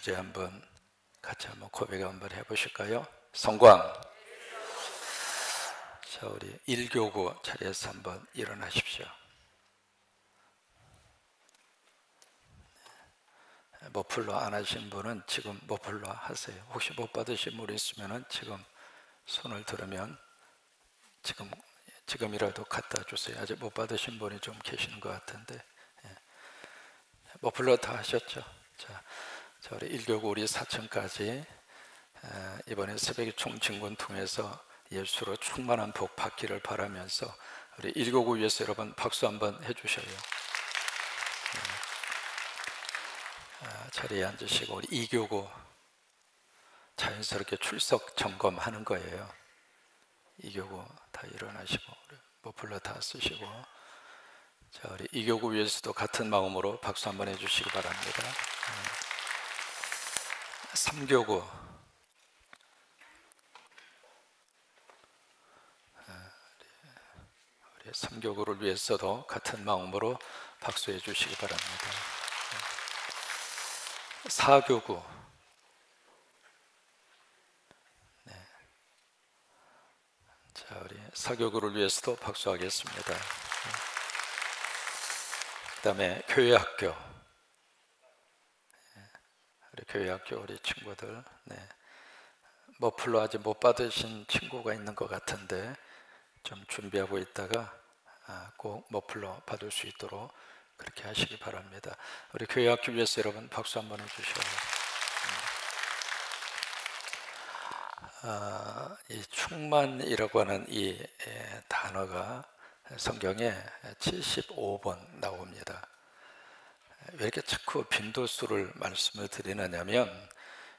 주제 한번 같이 한번 고백 한번 해보실까요? 성광. 자, 우리 1교구 자리에서 한번 일어나십시오. 머플러 안 하신 분은 지금 머플러 하세요. 혹시 못 받으신 분 있으면 지금 손을 들으면 지금이라도 갖다 주세요. 아직 못 받으신 분이 좀 계시는 것 같은데, 머플러 다 하셨죠? 자, 우리 1교구 우리 4층까지 이번에 새벽의 총진군 통해서 예수로 충만한 복 받기를 바라면서 우리 1교구 위해서 여러분 박수 한번 해주셔요. 자리에 앉으시고 우리 2교구 자연스럽게 출석 점검하는 거예요. 2교구 다 일어나시고 머플러 다 쓰시고, 자, 우리 2교구 위해서도 같은 마음으로 박수 한번 해주시기 바랍니다. 3교구 우리 3교구를 위해서도 같은 마음으로 박수해 주시기 바랍니다. 4교구 자, 우리 4교구를 위해서도 박수하겠습니다. 그 다음에 교회학교, 우리 교회학교 우리 친구들, 머플러 아직 못 받으신 친구가 있는 것 같은데 좀 준비하고 있다가 꼭 머플러 받을 수 있도록 그렇게 하시기 바랍니다. 우리 교회학교 위해서 여러분 박수 한번 해주셔요. 이 충만이라고 하는 이 단어가 성경에 75번 나옵니다. 왜 이렇게 자꾸 빈도수를 말씀을 드리느냐면,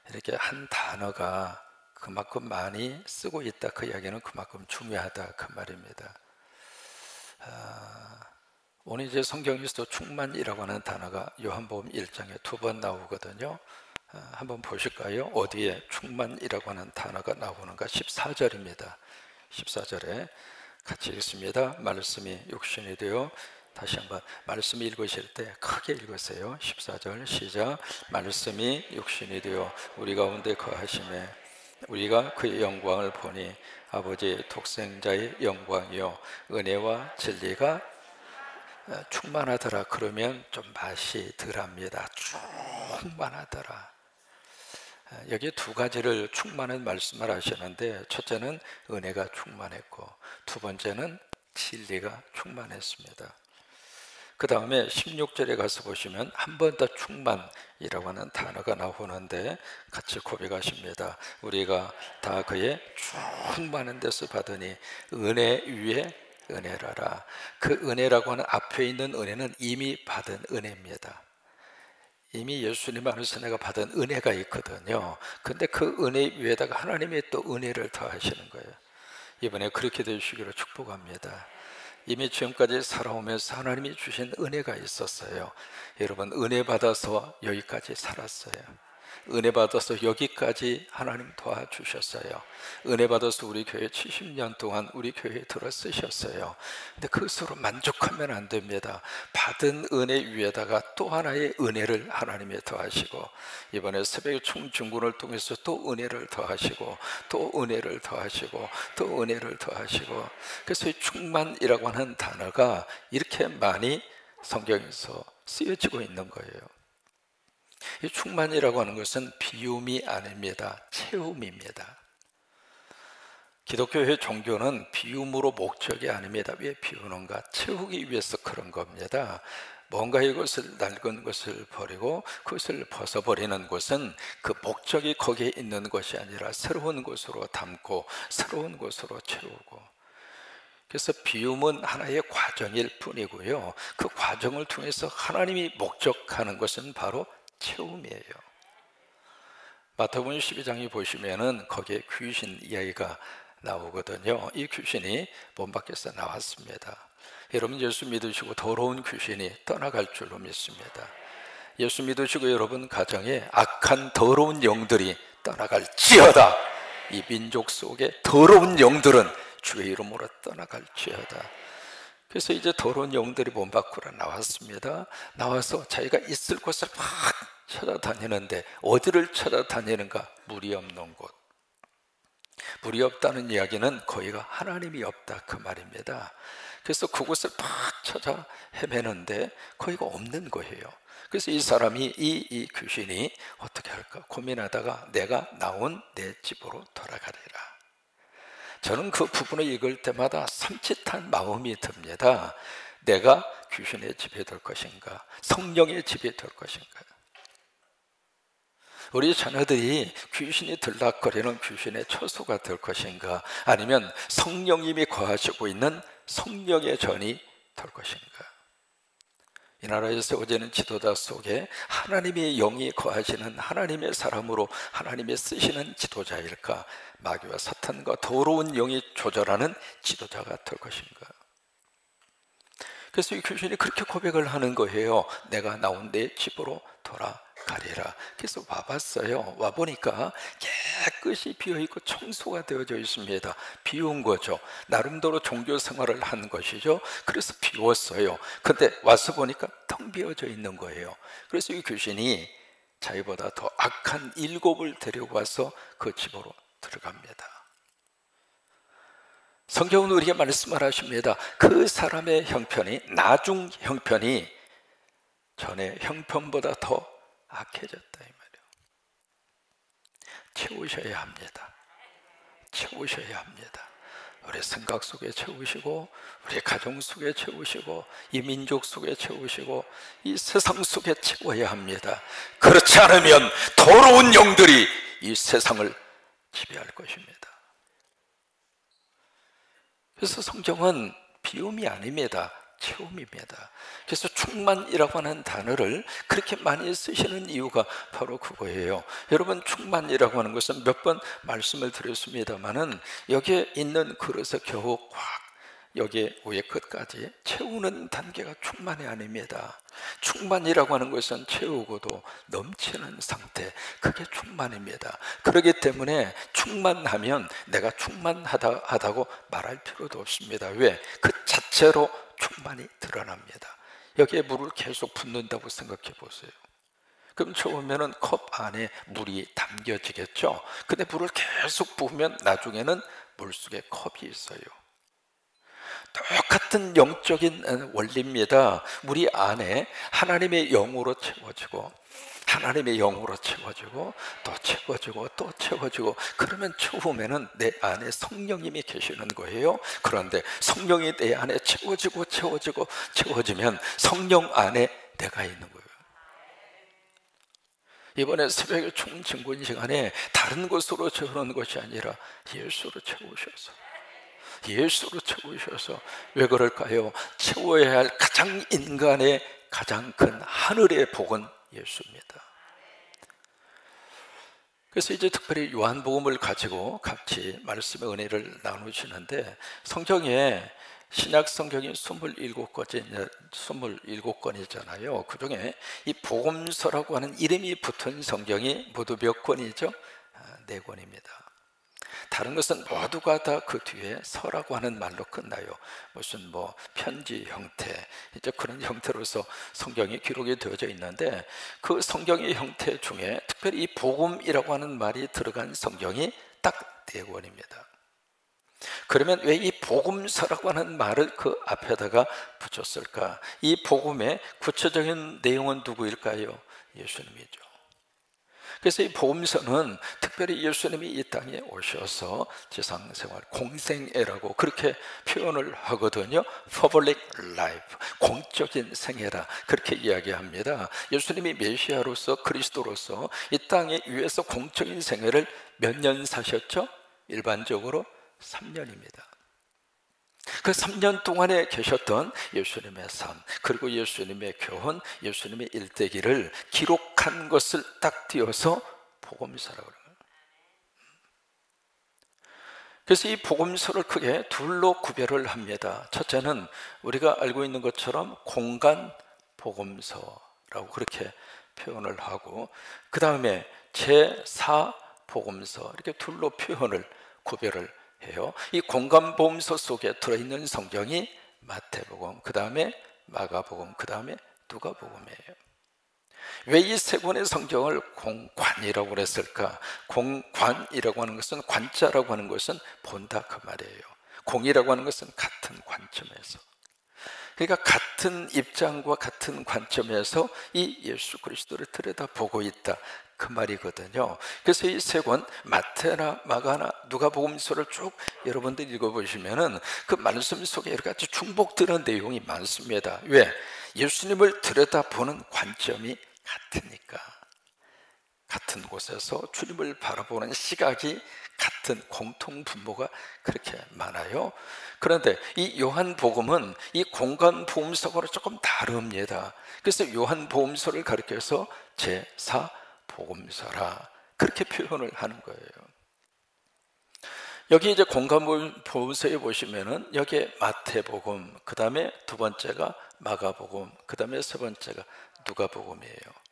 이렇게 한 단어가 그만큼 많이 쓰고 있다, 그 이야기는 그만큼 중요하다, 그 말입니다. 오늘 이제 성경에서도 충만이라고 하는 단어가 요한복음 1장에 2번 나오거든요. 한번 보실까요? 어디에 충만이라고 하는 단어가 나오는가? 14절입니다. 14절에 같이 읽습니다. 말씀이 육신이 되어, 다시 한번 말씀 읽으실 때 크게 읽으세요. 14절 시작. 말씀이 육신이 되어 우리 가운데 거하심에 우리가 그의 영광을 보니 아버지의 독생자의 영광이요 은혜와 진리가 충만하더라. 그러면 좀 맛이 덜합니다. 충만하더라. 여기 두 가지를 충만한 말씀을 하시는데, 첫째는 은혜가 충만했고 두 번째는 진리가 충만했습니다. 그 다음에 16절에 가서 보시면 한 번 더 충만이라고 하는 단어가 나오는데 같이 고백하십니다. 우리가 다 그의 충만한 데서 받으니 은혜 위에 은혜라라. 그 은혜라고 하는 앞에 있는 은혜는 이미 받은 은혜입니다. 이미 예수님 안에서 내가 받은 은혜가 있거든요. 근데 그 은혜 위에다가 하나님의 또 은혜를 더하시는 거예요. 이번에 그렇게 되시기를 축복합니다. 이미 지금까지 살아오면서 하나님이 주신 은혜가 있었어요. 여러분, 은혜 받아서 여기까지 살았어요. 은혜 받아서 여기까지 하나님 도와주셨어요. 은혜 받아서 우리 교회 70년 동안 우리 교회에 들어 쓰셨어요. 근데 그것으로 만족하면 안 됩니다. 받은 은혜 위에다가 또 하나의 은혜를 하나님이 더하시고, 이번에 새벽의 총진군을 통해서 또 은혜를 더하시고 또 은혜를 더하시고 또 은혜를 더하시고, 그래서 이 충만이라고 하는 단어가 이렇게 많이 성경에서 쓰여지고 있는 거예요. 이 충만이라고 하는 것은 비움이 아닙니다. 채움입니다. 기독교의 종교는 비움으로 목적이 아닙니다. 왜 비우는가? 채우기 위해서 그런 겁니다. 뭔가 이것을 낡은 것을 버리고 그것을 벗어버리는 것은 그 목적이 거기에 있는 것이 아니라 새로운 것으로 담고 새로운 것으로 채우고, 그래서 비움은 하나의 과정일 뿐이고요, 그 과정을 통해서 하나님이 목적하는 것은 바로 채움이에요. 마태복음 12장에 보시면은 거기에 귀신 이야기가 나오거든요. 이 귀신이 몸 밖에서 나왔습니다. 여러분, 예수 믿으시고 더러운 귀신이 떠나갈 줄로 믿습니다. 예수 믿으시고 여러분 가정에 악한 더러운 영들이 떠나갈지어다. 이 민족 속에 더러운 영들은 주의 이름으로 떠나갈지어다. 그래서 이제 더러운 영들이 몸 밖으로 나왔습니다. 나와서 자기가 있을 곳을 막 찾아다니는데 어디를 찾아다니는가? 물이 없는 곳. 물이 없다는 이야기는 거기가 하나님이 없다 그 말입니다. 그래서 그곳을 막 찾아 헤매는데 거기가 없는 거예요. 그래서 이 사람이 이 귀신이 어떻게 할까 고민하다가 내가 나온 내 집으로 돌아가리라. 저는 그 부분을 읽을 때마다 섬찟한 마음이 듭니다. 내가 귀신의 집이 될 것인가, 성령의 집이 될 것인가. 우리 자녀들이 귀신이 들락거리는 귀신의 처소가 될 것인가, 아니면 성령님이 거하시고 있는 성령의 전이 될 것인가. 이 나라에 세워지는 지도자 속에 하나님의 영이 거하시는 하나님의 사람으로 하나님이 쓰시는 지도자일까, 마귀와 사탄과 더러운 영이 조절하는 지도자가 될 것인가. 그래서 이 귀신이 그렇게 고백을 하는 거예요. 내가 나온 내 집으로 돌아가리라. 그래서 와봤어요. 와보니까 깨끗이 비어있고 청소가 되어져 있습니다. 비운 거죠. 나름대로 종교 생활을 한 것이죠. 그래서 비웠어요. 근데 와서 보니까 텅 비어져 있는 거예요. 그래서 이 귀신이 자기보다 더 악한 7을 데리고 와서 그 집으로 들어갑니다. 성경은 우리에게 말씀을 하십니다. 그 사람의 형편이, 나중 형편이 전의 형편보다 더 악해졌다 이 말이에요. 채우셔야 합니다. 채우셔야 합니다. 우리 생각 속에 채우시고, 우리 가정 속에 채우시고, 이 민족 속에 채우시고, 이 세상 속에 채워야 합니다. 그렇지 않으면 더러운 영들이 이 세상을 지배할 것입니다. 그래서 성경은 비움이 아닙니다. 채움입니다. 그래서 충만이라고 하는 단어를 그렇게 많이 쓰시는 이유가 바로 그거예요. 여러분, 충만이라고 하는 것은 몇 번 말씀을 드렸습니다마는 여기에 있는 그릇에 겨우 꽉, 여기에 위에 끝까지 채우는 단계가 충만이 아닙니다. 충만이라고 하는 것은 채우고도 넘치는 상태, 그게 충만입니다. 그렇기 때문에 충만하면 내가 충만하다고 말할 필요도 없습니다. 왜? 그 자체로 충만이 드러납니다. 여기에 물을 계속 붓는다고 생각해 보세요. 그럼 처음에는 컵 안에 물이 담겨지겠죠. 근데 물을 계속 부으면 나중에는 물속에 컵이 있어요. 똑같은 영적인 원리입니다. 우리 안에 하나님의 영으로 채워지고, 하나님의 영으로 채워지고, 또 채워지고, 또 채워지고, 그러면 처음에는 내 안에 성령님이 계시는 거예요. 그런데 성령이 내 안에 채워지고 채워지고 채워지면 성령 안에 내가 있는 거예요. 이번에 새벽에 총증권 시간에 다른 것으로 채우는 것이 아니라 예수로 채우셔서, 예수로 채우셔서. 왜 그럴까요? 채워야 할 가장 인간의 가장 큰 하늘의 복은 예수입니다. 그래서 이제 특별히 요한복음을 가지고 같이 말씀의 은혜를 나누시는데, 성경에 신약 성경이 27권이잖아요. 그 중에 이 복음서라고 하는 이름이 붙은 성경이 모두 몇 권이죠? 4권입니다. 다른 것은 모두가 다 그 뒤에 서라고 하는 말로 끝나요. 무슨 뭐 편지 형태, 이제 그런 형태로서 성경이 기록이 되어져 있는데, 그 성경의 형태 중에 특별히 이 복음이라고 하는 말이 들어간 성경이 딱 4권입니다. 그러면 왜 이 복음서라고 하는 말을 그 앞에다가 붙였을까? 이 복음의 구체적인 내용은 누구일까요? 예수님이죠. 그래서 이 복음서는 특별히 예수님이 이 땅에 오셔서 지상생활, 공생애라고 그렇게 표현을 하거든요. Public life, 공적인 생애라 그렇게 이야기합니다. 예수님이 메시아로서, 그리스도로서 이 땅에 위에서 공적인 생애를 몇 년 사셨죠? 일반적으로 3년입니다. 그 3년 동안에 계셨던 예수님의 삶, 그리고 예수님의 교훈, 예수님의 일대기를 기록한 것을 딱 띄어서 복음서라고 그래요. 그래서 이 복음서를 크게 둘로 구별을 합니다. 첫째는 우리가 알고 있는 것처럼 공간 복음서라고 그렇게 표현을 하고, 그 다음에 제4 복음서, 이렇게 둘로 표현을 구별을 해요. 이 공간복음서 속에 들어있는 성경이 마태복음, 그 다음에 마가복음, 그 다음에 누가복음이에요. 왜 이 세 권의 성경을 공관이라고 그랬을까? 공관이라고 하는 것은, 관자라고 하는 것은 본다 그 말이에요. 공이라고 하는 것은 같은 관점에서, 그러니까 같은 입장과 같은 관점에서 이 예수 그리스도를 들여다보고 있다 그 말이거든요. 그래서 이 세 권, 마태나 마가나 누가복음서를 쭉 여러분들 읽어보시면은 그 말씀 속에 여러 가지 중복되는 내용이 많습니다. 왜? 예수님을 들여다보는 관점이 같으니까. 같은 곳에서 주님을 바라보는 시각이 같은 공통 분모가 그렇게 많아요. 그런데 이 요한복음은 이 공관복음서하고 조금 다릅니다. 그래서 요한복음서를 가리켜서 제4복음서라 그렇게 표현을 하는 거예요. 여기 이제 공관복음서에 보시면은 여기에 마태복음, 그 다음에 두 번째가 마가복음, 그 다음에 세 번째가 누가복음이에요.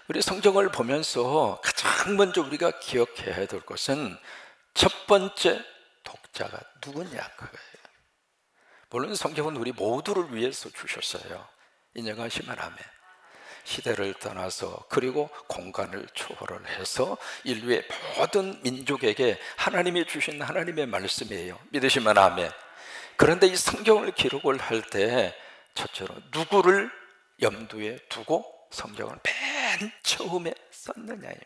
우리 성경을 보면서 가장 먼저 우리가 기억해야 될 것은 첫 번째 독자가 누구냐 그거예요. 물론 성경은 우리 모두를 위해서 주셨어요. 인정하시면 아멘. 시대를 떠나서, 그리고 공간을 초월을 해서 인류의 모든 민족에게 하나님이 주신 하나님의 말씀이에요. 믿으시면 아멘. 그런데 이 성경을 기록을 할 때 첫째로 누구를 염두에 두고 성경을 맨 처음에 썼느냐 이 말이에요.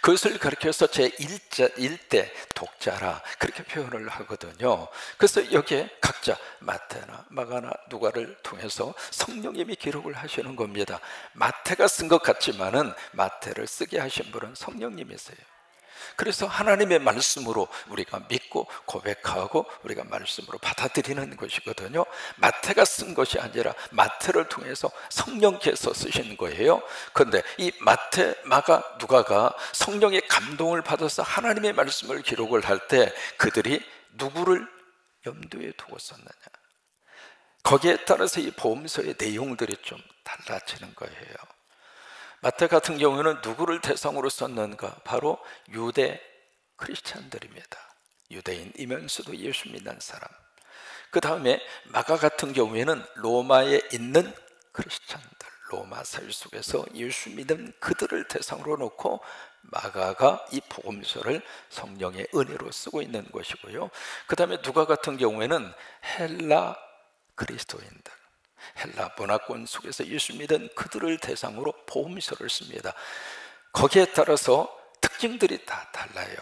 그것을 가리켜서 제1대 독자라 그렇게 표현을 하거든요. 그래서 여기에 각자 마태나 마가나 누가를 통해서 성령님이 기록을 하시는 겁니다. 마태가 쓴 것 같지만은 마태를 쓰게 하신 분은 성령님이세요. 그래서 하나님의 말씀으로 우리가 믿고 고백하고 우리가 말씀으로 받아들이는 것이거든요. 마태가 쓴 것이 아니라 마태를 통해서 성령께서 쓰신 거예요. 그런데 이 마태, 마가, 누가가 성령의 감동을 받아서 하나님의 말씀을 기록을 할 때 그들이 누구를 염두에 두고 썼느냐, 거기에 따라서 이 복음서의 내용들이 좀 달라지는 거예요. 마태 같은 경우에는 누구를 대상으로 썼는가? 바로 유대 크리스찬들입니다. 유대인이면서도 예수 믿는 사람. 그 다음에 마가 같은 경우에는 로마에 있는 크리스찬들, 로마 사회 속에서 예수 믿는 그들을 대상으로 놓고 마가가 이 복음서를 성령의 은혜로 쓰고 있는 것이고요. 그 다음에 누가 같은 경우에는 헬라 그리스도인들, 헬라 문화권 속에서 예수 믿은 그들을 대상으로 복음서를 씁니다. 거기에 따라서 특징들이 다 달라요.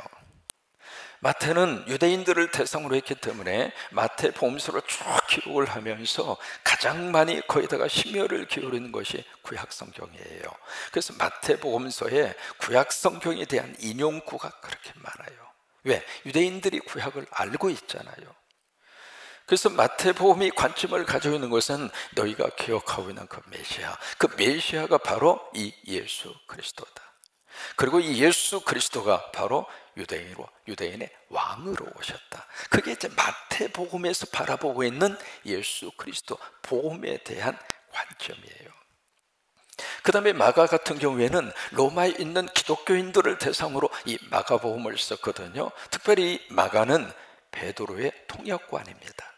마태는 유대인들을 대상으로 했기 때문에 마태 복음서를 쭉 기록을 하면서 가장 많이 거기다가 심혈을 기울이는 것이 구약성경이에요. 그래서 마태 복음서에 구약성경에 대한 인용구가 그렇게 많아요. 왜? 유대인들이 구약을 알고 있잖아요. 그래서 마태복음이 관점을 가지고 있는 것은 너희가 기억하고 있는 그 메시아, 그 메시아가 바로 이 예수 그리스도다. 그리고 이 예수 그리스도가 바로 유대인의 왕으로 오셨다. 그게 이제 마태복음에서 바라보고 있는 예수 그리스도 복음에 대한 관점이에요. 그 다음에 마가 같은 경우에는 로마에 있는 기독교인들을 대상으로 이 마가복음을 썼거든요. 특별히 마가는 베드로의 통역관입니다.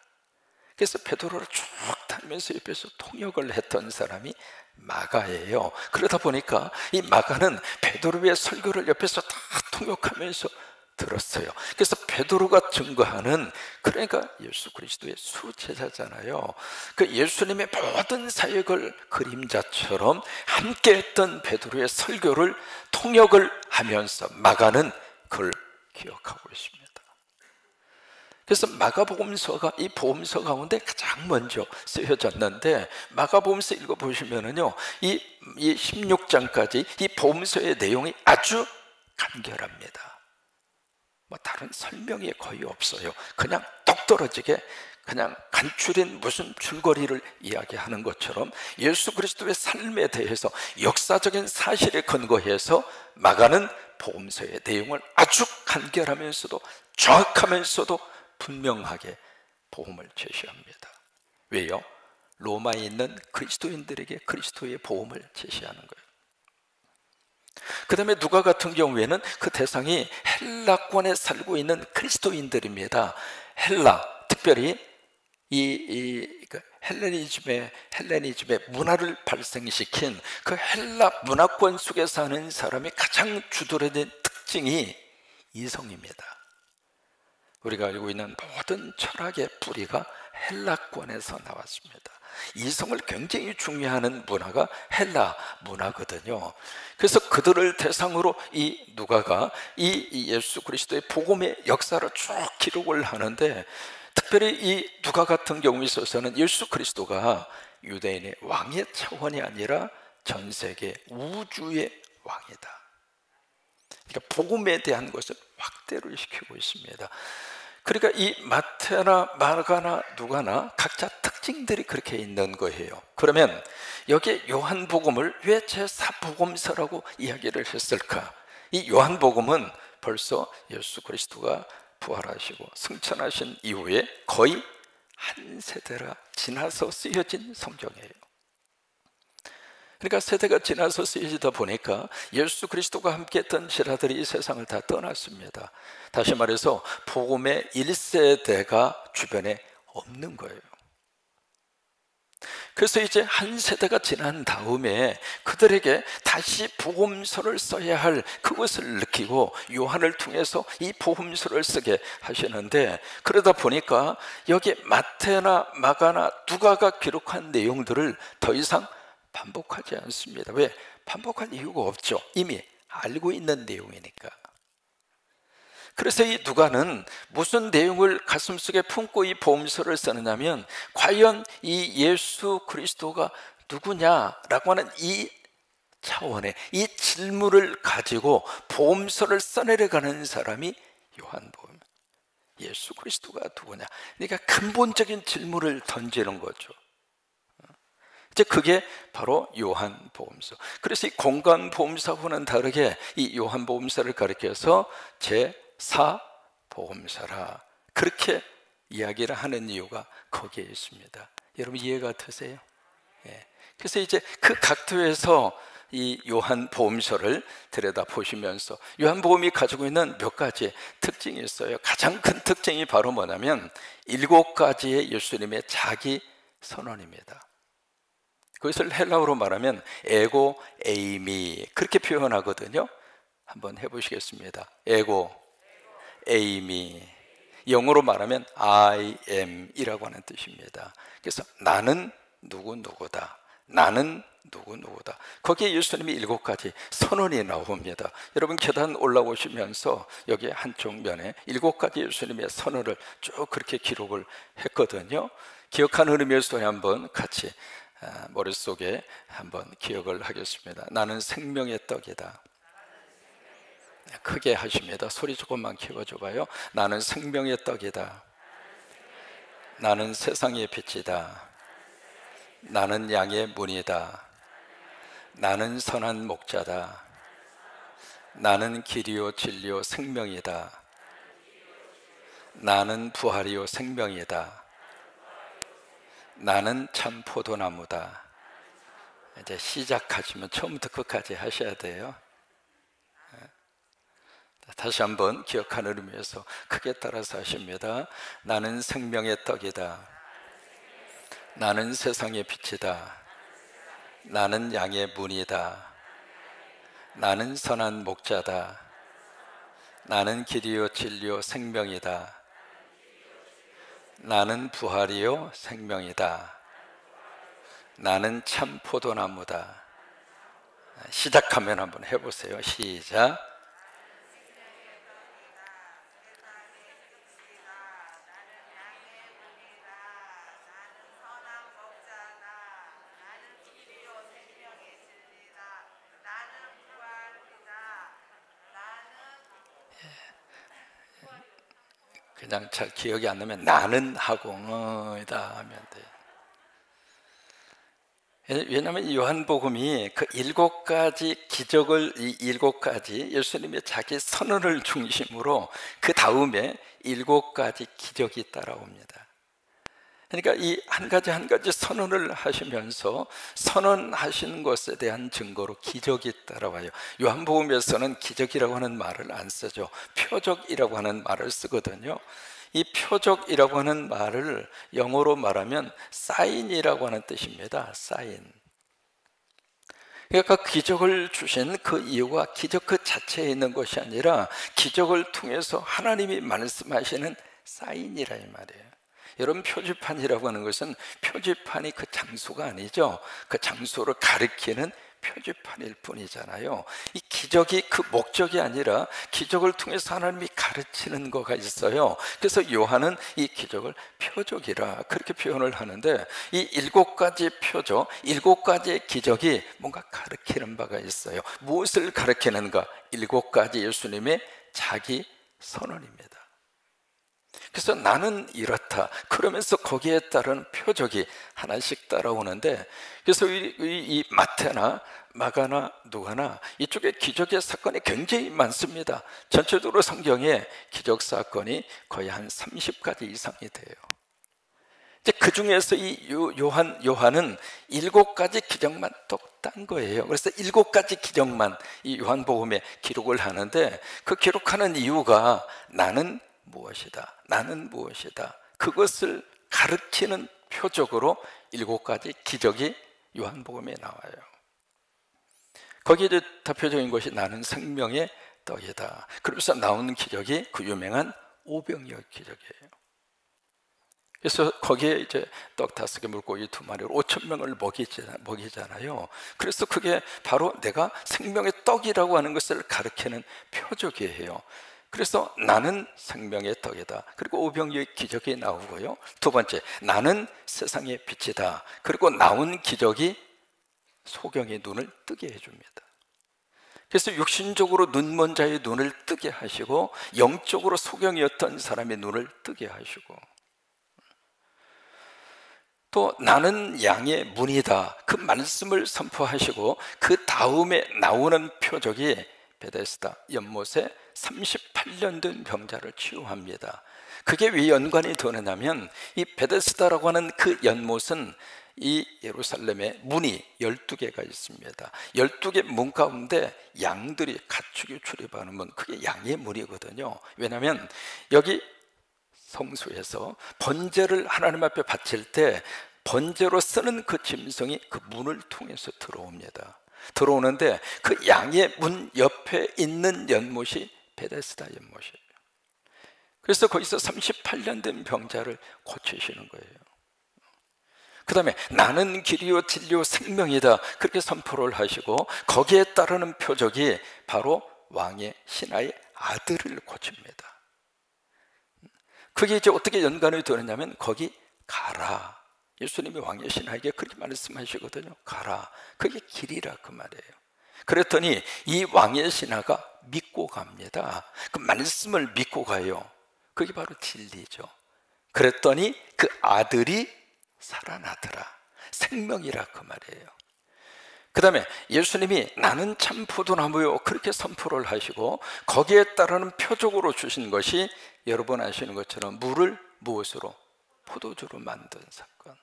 그래서 베드로를 쭉 타면서 옆에서 통역을 했던 사람이 마가예요. 그러다 보니까 이 마가는 베드로의 설교를 옆에서 다 통역하면서 들었어요. 그래서 베드로가 증거하는, 그러니까 예수 그리스도의 수제자잖아요. 그 예수님의 모든 사역을 그림자처럼 함께했던 베드로의 설교를 통역을 하면서 마가는 그걸 기억하고 있습니다. 그래서 마가복음서가 이 복음서 가운데 가장 먼저 쓰여졌는데, 마가복음서 읽어보시면은요, 이 16장까지 이 복음서의 내용이 아주 간결합니다. 뭐 다른 설명이 거의 없어요. 그냥 똑 떨어지게 그냥 간추린 무슨 줄거리를 이야기하는 것처럼 예수 그리스도의 삶에 대해서 역사적인 사실에 근거해서 마가는 복음서의 내용을 아주 간결하면서도 정확하면서도 분명하게 복음을 제시합니다. 왜요? 로마에 있는 그리스도인들에게 그리스도의 복음을 제시하는 거예요. 그 다음에 누가 같은 경우에는 그 대상이 헬라권에 살고 있는 그리스도인들입니다. 헬라, 특별히 이 헬레니즘의 문화를 발생시킨 그 헬라 문화권 속에 사는 사람이 가장 주도된 특징이 이성입니다. 우리가 알고 있는 모든 철학의 뿌리가 헬라권에서 나왔습니다. 이성을 굉장히 중요하는 문화가 헬라 문화거든요. 그래서 그들을 대상으로 이 누가가 이 예수 그리스도의 복음의 역사를 쭉 기록을 하는데, 특별히 이 누가 같은 경우에 있어서는 예수 그리스도가 유대인의 왕의 차원이 아니라 전 세계 우주의 왕이다. 그러니까 복음에 대한 것을 확대를 시키고 있습니다. 그러니까 이 마태나 마가나 누가나 각자 특징들이 그렇게 있는 거예요. 그러면 여기에 요한복음을 왜 제4복음서라고 이야기를 했을까? 이 요한복음은 벌써 예수 그리스도가 부활하시고 승천하신 이후에 거의 한 세대라 지나서 쓰여진 성경이에요. 그러니까 세대가 지나서 쓰여지다 보니까 예수 그리스도가 함께했던 제자들이 이 세상을 다 떠났습니다. 다시 말해서 복음의 1세대가 주변에 없는 거예요. 그래서 이제 한 세대가 지난 다음에 그들에게 다시 복음서를 써야 할 그것을 느끼고 요한을 통해서 이 복음서를 쓰게 하시는데, 그러다 보니까 여기 마태나 마가나 누가가 기록한 내용들을 더 이상 반복하지 않습니다. 왜? 반복할 이유가 없죠. 이미 알고 있는 내용이니까. 그래서 이 누가는 무슨 내용을 가슴속에 품고 이 복음서를 쓰느냐면, 과연 이 예수 그리스도가 누구냐라고 하는 이 차원의 이 질문을 가지고 복음서를 써내려가는 사람이 요한복음. 예수 그리스도가 누구냐? 그러니까 근본적인 질문을 던지는 거죠. 이제 그게 바로 요한복음서. 그래서 이 공관복음서와는 다르게 이 요한복음서를 가리켜서 제4복음서라 그렇게 이야기를 하는 이유가 거기에 있습니다. 여러분 이해가 되세요? 예. 그래서 이제 그 각도에서 이 요한복음서를 들여다보시면서 요한복음이 가지고 있는 몇 가지 특징이 있어요. 가장 큰 특징이 바로 뭐냐면 7가지의 예수님의 자기 선언입니다. 그것을 헬라어로 말하면 에고 에이미 그렇게 표현하거든요. 한번 해보시겠습니다. 에고 에이미, 영어로 말하면 I am 이라고 하는 뜻입니다. 그래서 나는 누구누구다, 나는 누구누구다. 거기에 예수님이 7가지 선언이 나옵니다. 여러분 계단 올라오시면서 여기 한쪽 면에 7가지 예수님의 선언을 쭉 그렇게 기록을 했거든요. 기억하는 의미에서 한번 같이 머릿속에 한번 기억을 하겠습니다. 나는 생명의 떡이다. 크게 하십니다. 소리 조금만 키워줘 봐요. 나는 생명의 떡이다. 나는 세상의 빛이다. 나는 양의 문이다. 나는 선한 목자다. 나는 길이요 진리요 생명이다. 나는 부활이요 생명이다. 나는 참 포도나무다. 이제 시작하시면 처음부터 끝까지 하셔야 돼요. 다시 한번 기억하는 의미에서 크게 따라서 하십니다. 나는 생명의 떡이다. 나는 세상의 빛이다. 나는 양의 문이다. 나는 선한 목자다. 나는 길이요 진리요 생명이다. 나는 부활이요 생명이다. 나는 참 포도나무다. 시작하면 한번 해보세요. 시작. 그냥 잘 기억이 안 나면 나는 하고 이다 하면 돼요. 왜냐하면 요한복음이 그 7가지 기적을 이 7가지 예수님의 자기 선언을 중심으로 그 다음에 7가지 기적이 따라옵니다. 그러니까 이 한 가지 한 가지 선언을 하시면서 선언하시는 것에 대한 증거로 기적이 따라와요. 요한복음에서는 기적이라고 하는 말을 안 쓰죠. 표적이라고 하는 말을 쓰거든요. 이 표적이라고 하는 말을 영어로 말하면 사인이라고 하는 뜻입니다. 사인. 그러니까 기적을 주신 그 이유가 기적 그 자체에 있는 것이 아니라 기적을 통해서 하나님이 말씀하시는 사인이라 이 말이에요. 여러분, 표지판이라고 하는 것은 표지판이 그 장소가 아니죠. 그 장소를 가리키는 표지판일 뿐이잖아요. 이 기적이 그 목적이 아니라 기적을 통해서 하나님이 가르치는 거가 있어요. 그래서 요한은 이 기적을 표적이라 그렇게 표현을 하는데, 이 7가지 표적, 7가지의 기적이 뭔가 가르치는 바가 있어요. 무엇을 가르치는가? 7가지 예수님의 자기 선언입니다. 그래서 나는 이렇다 그러면서 거기에 따른 표적이 하나씩 따라오는데, 그래서 이 마태나 마가나 누가나 이쪽에 기적의 사건이 굉장히 많습니다. 전체적으로 성경에 기적 사건이 거의 한 30가지 이상이 돼요. 이제 그 중에서 이 요한은 7가지 기적만 똑 딴 거예요. 그래서 7가지 기적만 이 요한복음에 기록을 하는데, 그 기록하는 이유가 나는 무엇이다, 나는 무엇이다, 그것을 가르치는 표적으로 7가지 기적이 요한복음에 나와요. 거기에 이제 대표적인 것이 나는 생명의 떡이다. 그러면서 나오는 기적이 그 유명한 오병이어 기적이에요. 그래서 거기에 이제 떡 5개 물고기 2마리로 5,000명을 먹이잖아요. 그래서 그게 바로 내가 생명의 떡이라고 하는 것을 가르치는 표적이에요. 그래서 나는 생명의 떡이다. 그리고 오병이어의 기적이 나오고요. 두 번째, 나는 세상의 빛이다. 그리고 나온 기적이 소경의 눈을 뜨게 해줍니다. 그래서 육신적으로 눈먼 자의 눈을 뜨게 하시고, 영적으로 소경이었던 사람의 눈을 뜨게 하시고, 또 나는 양의 문이다, 그 말씀을 선포하시고, 그 다음에 나오는 표적이 베데스다 연못에 38년 된 병자를 치유합니다. 그게 왜 연관이 되느냐면, 이 베데스다라고 하는 그 연못은 이 예루살렘에 문이 12개가 있습니다. 12개 문 가운데 양들이 가축이 출입하는 문, 그게 양의 문이거든요. 왜냐하면 여기 성소에서 번제를 하나님 앞에 바칠 때 번제로 쓰는 그 짐승이 그 문을 통해서 들어옵니다. 들어오는데 그 양의 문 옆에 있는 연못이 베데스다 연못이에요. 그래서 거기서 38년 된 병자를 고치시는 거예요. 그 다음에 나는 길이요 진리요 생명이다, 그렇게 선포를 하시고, 거기에 따르는 표적이 바로 왕의 신하의 아들을 고칩니다. 그게 이제 어떻게 연관이 되느냐면, 거기 가라, 예수님이 왕의 신하에게 그렇게 말씀하시거든요. 가라, 그게 길이라 그 말이에요. 그랬더니 이 왕의 신하가 믿고 갑니다. 그 말씀을 믿고 가요. 그게 바로 진리죠. 그랬더니 그 아들이 살아나더라, 생명이라 그 말이에요. 그 다음에 예수님이 나는 참 포도나무요 그렇게 선포를 하시고, 거기에 따르는 표적으로 주신 것이 여러분 아시는 것처럼 물을 무엇으로? 포도주로 만든 사건.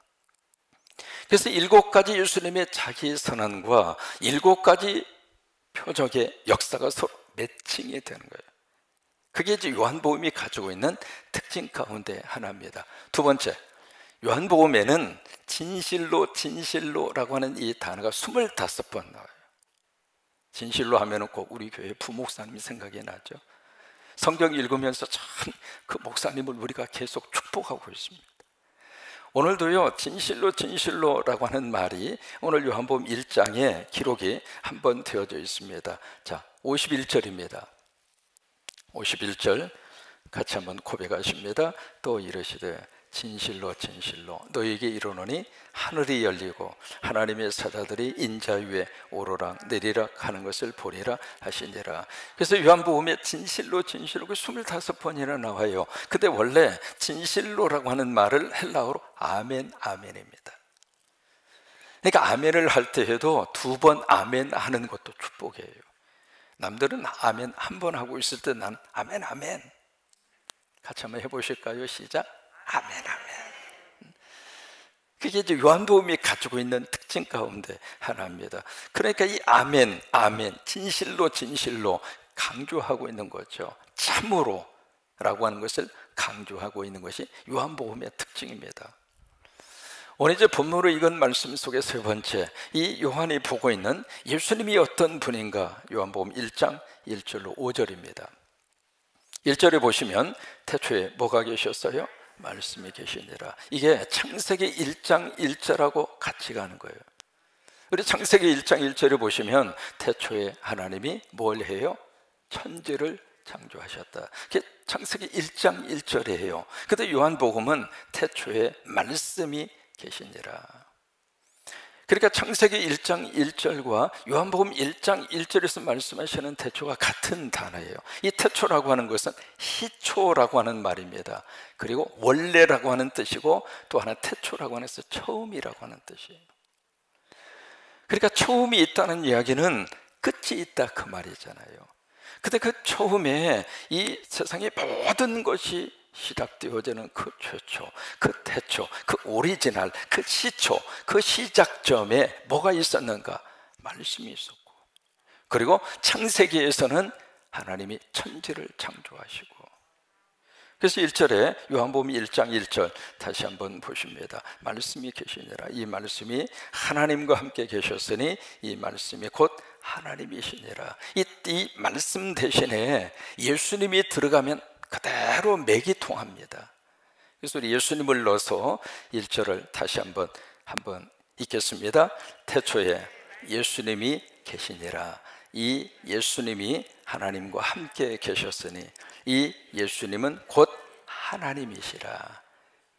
그래서 7가지 예수님의 자기 선언과 7가지 표적의 역사가 서로 매칭이 되는 거예요. 그게 이제 요한복음이 가지고 있는 특징 가운데 하나입니다. 두 번째, 요한복음에는 진실로, 진실로라고 하는 이 단어가 25번 나와요. 진실로 하면은 꼭 우리 교회 부목사님이 생각이 나죠. 성경 읽으면서 참 그 목사님을 우리가 계속 축복하고 있습니다. 오늘도요, 진실로 진실로라고 하는 말이 오늘 요한복음 1장에 기록이 한번 되어져 있습니다. 자, 51절입니다. 51절 같이 한번 고백하십니다. 또 이르시되 진실로 진실로 너희에게 이르노니 하늘이 열리고 하나님의 사자들이 인자 위에 오르락 내리락 하는 것을 보리라 하시니라. 그래서 요한복음에 진실로 진실로 그 25번이나 나와요. 근데 원래 진실로라고 하는 말을 헬라어로 아멘 아멘입니다. 그러니까 아멘을 할 때 해도 2번 아멘 하는 것도 축복이에요. 남들은 아멘 한 번 하고 있을 때 난 아멘 아멘. 같이 한번 해보실까요? 시작. 아멘 아멘. 그게 이제 요한복음이 가지고 있는 특징 가운데 하나입니다. 그러니까 이 아멘 아멘, 진실로 진실로 강조하고 있는 거죠. 참으로 라고 하는 것을 강조하고 있는 것이 요한복음의 특징입니다. 오늘 이제 본문으로 읽은 말씀 속의 세 번째, 이 요한이 보고 있는 예수님이 어떤 분인가, 요한복음 1장 1절로 5절입니다. 1절에 보시면 태초에 뭐가 계셨어요? 말씀이 계시니라. 이게 창세기 1장 1절하고 같이 가는 거예요. 우리 창세기 1장 1절에 보시면 태초에 하나님이 뭘 해요? 천지를 창조하셨다. 그게 창세기 1장 1절이에요. 근데 요한복음은 태초에 말씀이 계시니라. 그러니까 창세기 1장 1절과 요한복음 1장 1절에서 말씀하시는 태초가 같은 단어예요. 이 태초라고 하는 것은 희초라고 하는 말입니다. 그리고 원래라고 하는 뜻이고, 또 하나 태초라고 하는 것은 처음이라고 하는 뜻이에요. 그러니까 처음이 있다는 이야기는 끝이 있다 그 말이잖아요. 근데 그 처음에 이 세상의 모든 것이 시작되어지는 그 최초, 그 태초, 그 오리지널, 그 시초, 그 시작점에 뭐가 있었는가? 말씀이 있었고, 그리고 창세기에서는 하나님이 천지를 창조하시고. 그래서 1절에 요한복음 1장 1절 다시 한번 보십니다. 말씀이 계시니라. 이 말씀이 하나님과 함께 계셨으니 이 말씀이 곧 하나님이시니라. 이 말씀 대신에 예수님이 들어가면 그대로 맥이 통합니다. 그래서 우리 예수님을 넣어서 1절을 다시 한번 읽겠습니다. 태초에 예수님이 계시니라. 이 예수님이 하나님과 함께 계셨으니 이 예수님은 곧 하나님이시라.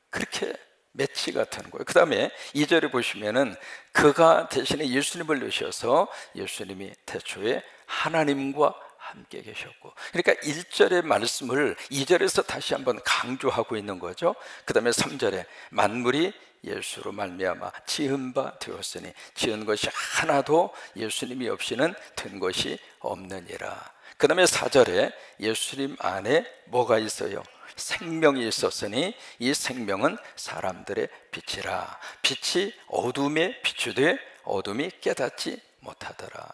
그렇게 매치가 되는 거예요. 그 다음에 2절에 보시면은 그가 대신에 예수님을 넣으셔서 예수님이 태초에 하나님과 함께 계셨고, 그러니까 1절의 말씀을 2절에서 다시 한번 강조하고 있는 거죠. 그 다음에 3절에 만물이 예수로 말미암아 지은 바 되었으니 지은 것이 하나도 예수님이 없이는 된 것이 없느니라. 그 다음에 4절에 예수님 안에 뭐가 있어요? 생명이 있었으니 이 생명은 사람들의 빛이라. 빛이 어둠에 비추되 어둠이 깨닫지 못하더라.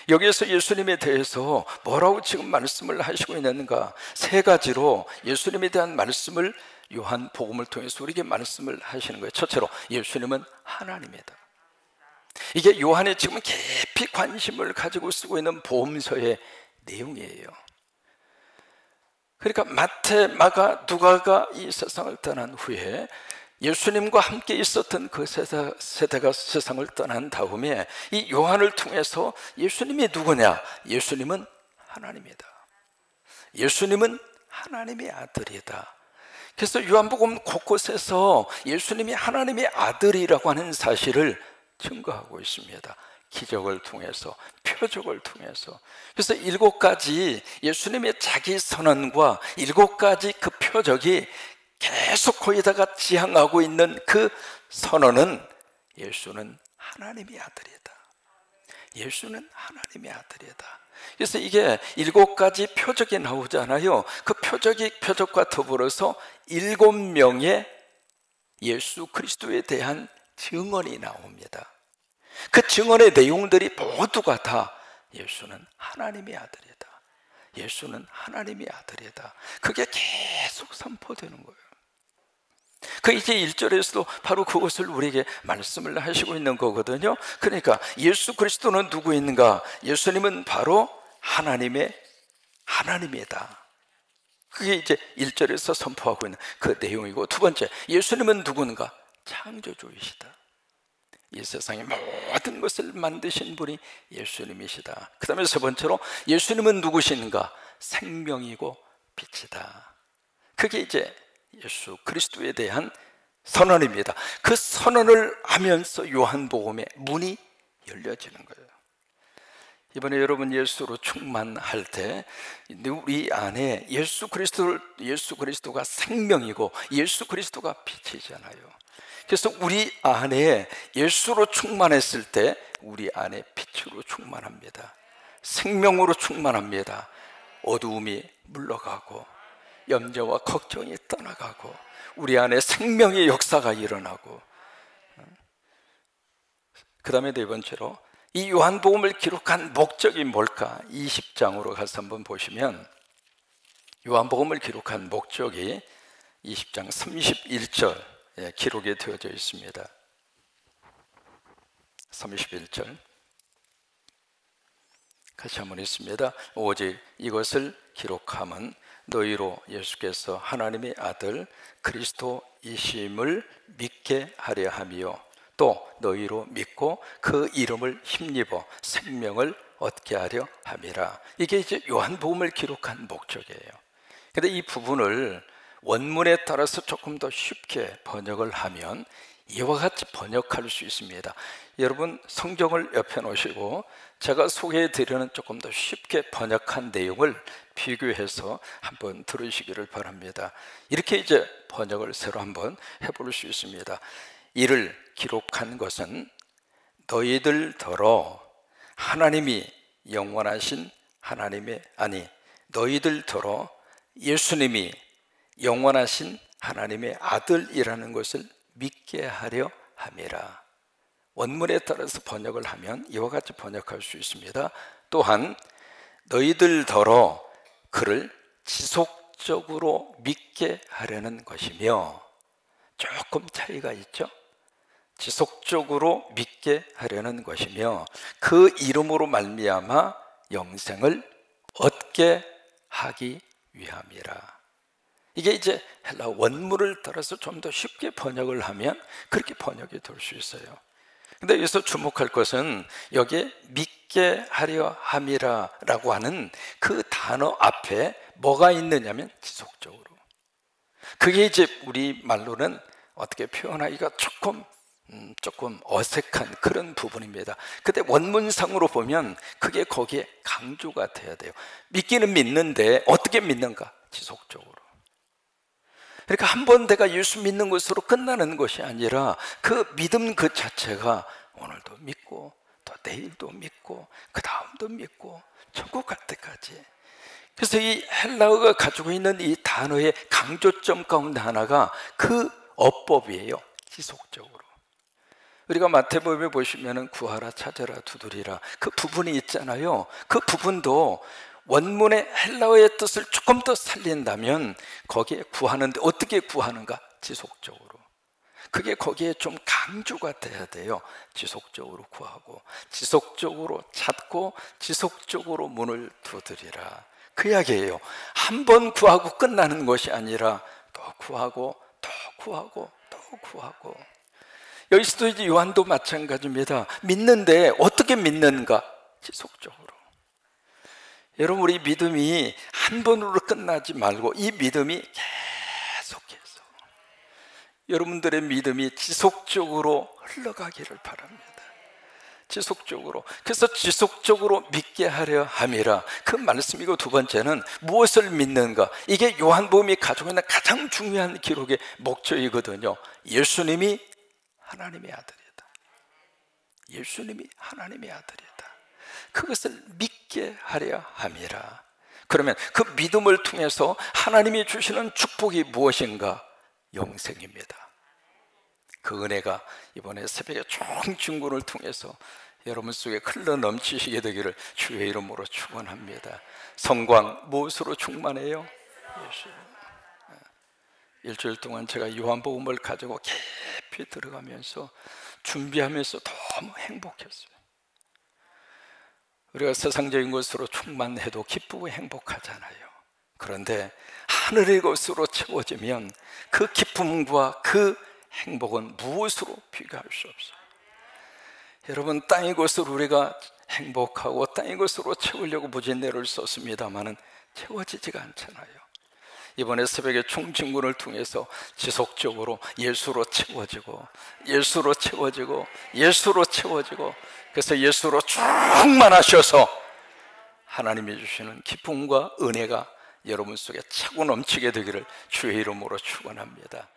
여기에서 예수님에 대해서 뭐라고 지금 말씀을 하시고 있는가? 세 가지로 예수님에 대한 말씀을 요한복음을 통해서 우리에게 말씀을 하시는 거예요. 첫째로 예수님은 하나님이다. 이게 요한이 지금 깊이 관심을 가지고 쓰고 있는 복음서의 내용이에요. 그러니까 마태, 마가, 누가가 이 세상을 떠난 후에 예수님과 함께 있었던 그 세대가 세상을 떠난 다음에 이 요한을 통해서 예수님이 누구냐? 예수님은 하나님이다. 예수님은 하나님의 아들이다. 그래서 요한복음 곳곳에서 예수님이 하나님의 아들이라고 하는 사실을 증거하고 있습니다. 기적을 통해서, 표적을 통해서. 그래서 7가지 예수님의 자기 선언과 7가지 그 표적이 계속 거기다가 지향하고 있는 그 선언은 예수는 하나님의 아들이다. 예수는 하나님의 아들이다. 그래서 이게 7가지 표적이 나오잖아요. 그 표적과 더불어서 7명의 예수 그리스도에 대한 증언이 나옵니다. 그 증언의 내용들이 모두가 다 예수는 하나님의 아들이다. 예수는 하나님의 아들이다. 그게 계속 선포되는 거예요. 그 이제 1절에서도 바로 그것을 우리에게 말씀을 하시고 있는 거거든요. 그러니까 예수 그리스도는 누구인가? 예수님은 바로 하나님이다. 그게 이제 1절에서 선포하고 있는 그 내용이고, 두 번째, 예수님은 누군가? 창조주이시다. 이 세상의 모든 것을 만드신 분이 예수님이시다. 그 다음에 세 번째로 예수님은 누구신가? 생명이고 빛이다. 그게 이제 예수 그리스도에 대한 선언입니다. 그 선언을 하면서 요한복음의 문이 열려지는 거예요. 이번에 여러분 예수로 충만할 때 우리 안에 예수 그리스도가 생명이고 예수 그리스도가 빛이잖아요. 그래서 우리 안에 예수로 충만했을 때 우리 안에 빛으로 충만합니다. 생명으로 충만합니다. 어두움이 물러가고 염려와 걱정이 떠나가고 우리 안에 생명의 역사가 일어나고, 그 다음에 네 번째로 이 요한복음을 기록한 목적이 뭘까? 20장으로 가서 한번 보시면 요한복음을 기록한 목적이 20장 31절에 기록이 되어져 있습니다. 31절 같이 한번 읽습니다. 오직 이것을 기록함은 너희로 예수께서 하나님의 아들 그리스도이심을 믿게 하려 함이요 또 너희로 믿고 그 이름을 힘입어 생명을 얻게 하려 함이라. 이게 이제 요한복음을 기록한 목적이에요. 근데 이 부분을 원문에 따라서 조금 더 쉽게 번역을 하면 이와 같이 번역할 수 있습니다. 여러분 성경을 옆에 놓으시고 제가 소개해 드리는 조금 더 쉽게 번역한 내용을 비교해서 한번 들으시기를 바랍니다. 이렇게 이제 번역을 새로 한번 해볼 수 있습니다. 이를 기록한 것은 너희들더러 하나님이 영원하신 하나님의 너희들더러 예수님이 영원하신 하나님의 아들이라는 것을 믿게 하려 함이라. 원문에 따라서 번역을 하면 이와 같이 번역할 수 있습니다. 또한 너희들더러 그를 지속적으로 믿게 하려는 것이며, 조금 차이가 있죠. 지속적으로 믿게 하려는 것이며 그 이름으로 말미암아 영생을 얻게 하기 위함이라. 이게 이제 헬라 원문을 따라서 좀 더 쉽게 번역을 하면 그렇게 번역이 될 수 있어요. 근데 여기서 주목할 것은 여기에 믿게 하려 함이라 라고 하는 그 단어 앞에 뭐가 있느냐면 지속적으로. 그게 이제 우리 말로는 어떻게 표현하기가 조금 어색한 그런 부분입니다. 근데 원문상으로 보면 그게 거기에 강조가 돼야 돼요. 믿기는 믿는데 어떻게 믿는가? 지속적으로. 그러니까 한 번 내가 예수 믿는 것으로 끝나는 것이 아니라 그 믿음 그 자체가 오늘도 믿고 또 내일도 믿고 그 다음도 믿고 천국 갈 때까지. 그래서 이 헬라어가 가지고 있는 이 단어의 강조점 가운데 하나가 그 어법이에요. 지속적으로. 우리가 마태복음에 보시면은 구하라 찾으라 두드리라 그 부분이 있잖아요. 그 부분도 원문의 헬라어의 뜻을 조금 더 살린다면 거기에 구하는데 어떻게 구하는가? 지속적으로. 그게 거기에 좀 강조가 돼야 돼요. 지속적으로 구하고 지속적으로 찾고 지속적으로 문을 두드리라. 그 이야기예요. 한 번 구하고 끝나는 것이 아니라 또 구하고 또 구하고 또 구하고. 여기서도 이제 요한도 마찬가지입니다. 믿는데 어떻게 믿는가? 지속적으로. 여러분 우리 믿음이 한 번으로 끝나지 말고 이 믿음이 계속해서 여러분들의 믿음이 지속적으로 흘러가기를 바랍니다. 지속적으로. 그래서 지속적으로 믿게 하려 함이라. 그 말씀이고 두 번째는 무엇을 믿는가? 이게 요한복음이 가지고 있는 가장 중요한 기록의 목적이거든요. 예수님이 하나님의 아들이다. 예수님이 하나님의 아들이다. 그것을 믿게 하려 함이라. 그러면 그 믿음을 통해서 하나님이 주시는 축복이 무엇인가? 영생입니다. 그 은혜가 이번에 새벽에 좋은 증거를 통해서 여러분 속에 흘러 넘치시게 되기를 주의 이름으로 축원합니다. 성광 무엇으로 충만해요? 예수. 일주일 동안 제가 요한복음을 가지고 깊이 들어가면서 준비하면서 너무 행복했어요. 우리가 세상적인 것으로 충만해도 기쁘고 행복하잖아요. 그런데 하늘의 것으로 채워지면 그 기쁨과 그 행복은 무엇으로 비교할 수 없어요. 여러분 땅의 것으로 우리가 행복하고 땅의 것으로 채우려고 무진내를 썼습니다마는 채워지지가 않잖아요. 이번에 새벽에 총진군을 통해서 지속적으로 예수로 채워지고 예수로 채워지고 예수로 채워지고 그래서 예수로 충만하셔서 하나님이 주시는 기쁨과 은혜가 여러분 속에 차고 넘치게 되기를 주의 이름으로 축원합니다.